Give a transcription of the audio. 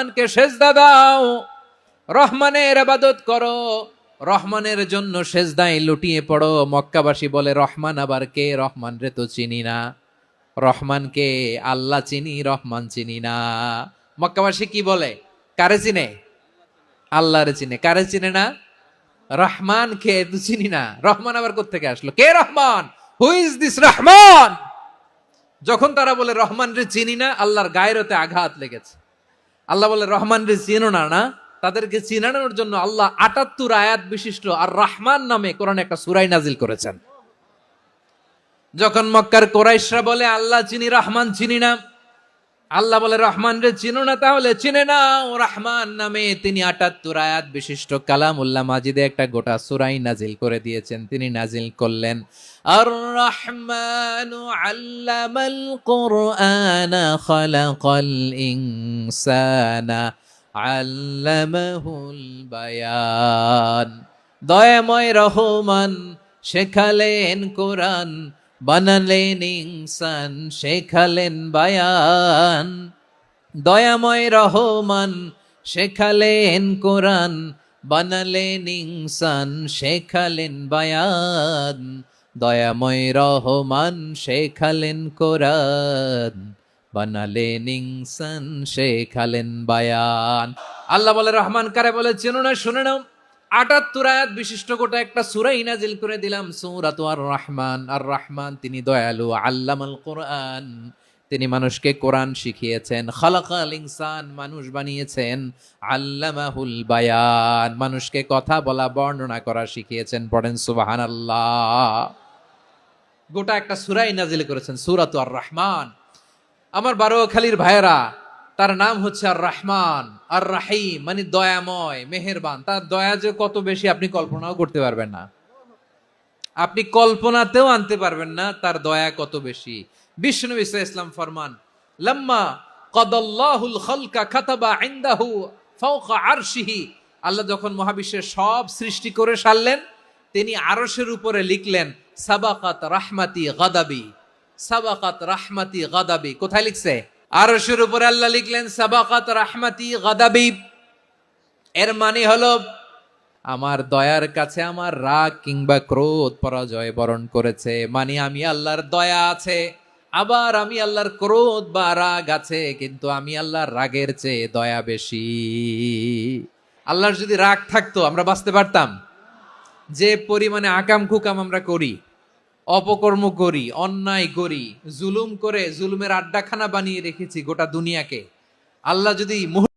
রহমানকে সেজদা দাও, রহমানের ইবাদত করো, রহমানের জন্য সেজদায় লুটিয়ে পড়ো। মক্কাবাসী বলে রহমান আবার কে? রহমান রে তো চিনি না। রহমান কে? আল্লাহ চিনি, রহমান চিনি না। মক্কাবাসী কি বলে? কারে চিনে? আল্লাহরে চিনে। কারে চিনে না? রহমান কে তো চিনি না। রহমান আবার কোত্থেকে আসলো? কে Rahman? Who is this Rahman? যখন তারা বলে রহমান রে চিনি না, আল্লাহর গায়রতে আঘাত লেগেছে। আল্লাহ বলে রহমান রে চিনো না, না? তাদেরকে চিনানোর জন্য আল্লাহ ৭৮ আয়াত বিশিষ্ট আর রহমান নামে কোরআনে একটা সূরা নাজিল করেছেন। যখন মক্কার কুরাইশরা বলে আল্লাহ চিনি, রহমান চিনি না, আল্লাহ বলে রহমান রে চিনো না, তাহলে চিনে নাও রহমান নামে তিনি ৭৮ আয়াত বিশিষ্ট কালামুল্লাহ মাজিদে একটা গোটা সূরা নাজিল করে দিয়েছেন। তিনি নাজিল করলেন, আর রহমানু আল্লামাল কুরআনা খালাকাল ইনসানা আল্লামাহুল বায়ান। দয়াময় রহমান শেখালেন কোরআন, বানালেন ইনসান, শেখালেন বায়ান। দয়াময় রহমান শেখালেন কোরআন, বানালেন ইনসান, শেখালেন বায়ান। দয়াময় রহমান শেখালেন কোরআন, বানালেন ইনসান, শেখালেন বায়ান। আল্লাহ বলে রহমান কারে বলে চেনো না? শুনে নাও, ৭৮ আয়াত বিশিষ্ট গোটা একটা সূরা নাজিল করে দিলাম, সূরাতু আর রহমান। আর রহমান তিনি দয়ালু, আল্লামাল কোরআন, তিনি মানুষকে কোরআন শিখিয়েছেন। খালাকাল ইনসান, মানুষ বানিয়েছেন। আল্লামাহুল বায়ান, মানুষকে কথা বলা, বর্ণনা করা শিখিয়েছেন। পড়েন সুবহানাল্লাহ। গোটা একটা সূরা নাজিল করেছেন, সূরাতু আর রহমান। আমার বারোখালীর ভাইয়েরা, তার নাম হচ্ছে আর রহমান, আর রাহিম, মানে দয়াময়, মেহেরবান। তার দয়া যে কত বেশি আপনি কল্পনাও করতে পারবেন না, আপনি কল্পনাতেও আনতে পারবেন না তার দয়া কত বেশি। বিশ্বনবী সাল্লাল্লাহু আলাইহি ওয়াসাল্লাম ফরমান, লাম্মা কাদাল্লাহুল খালকা কাতাবা ইনদাহু ফাওকা আরশিহি। আল্লাহ যখন মহাবিশ্বের সব সৃষ্টি করে সারলেন, তিনি আরশের উপরে লিখলেন, সাবাকাত রাহমাতি গাদাবি। সাবাকাত রাহমাতি গাদাবি। কোথায় লিখছে? আরশের উপরে আল্লাহ লিখলেন সাবাকাত রাহমাতি গাদাবি। এর মানে হলো আমার দয়ার কাছে আমার রাগ কিংবা ক্রোধ পরাজয় বরণ করেছে। মানে আমি আল্লাহর দয়া আছে, আবার আমি আল্লাহর ক্রোধ বা রাগ আছে, কিন্তু আমি আল্লাহর রাগের চেয়ে দয়া বেশি। আল্লাহর যদি রাগ থাকতো আমরা বাঁচতে পারতাম? যে পরিমাণে আকাম কুকাম আমরা করি, অপকর্ম করি, অন্যায় করি, জুলুম করে জুলুমের আড্ডাখানা বানিয়ে রেখেছি গোটা দুনিয়াকে, আল্লাহ যদি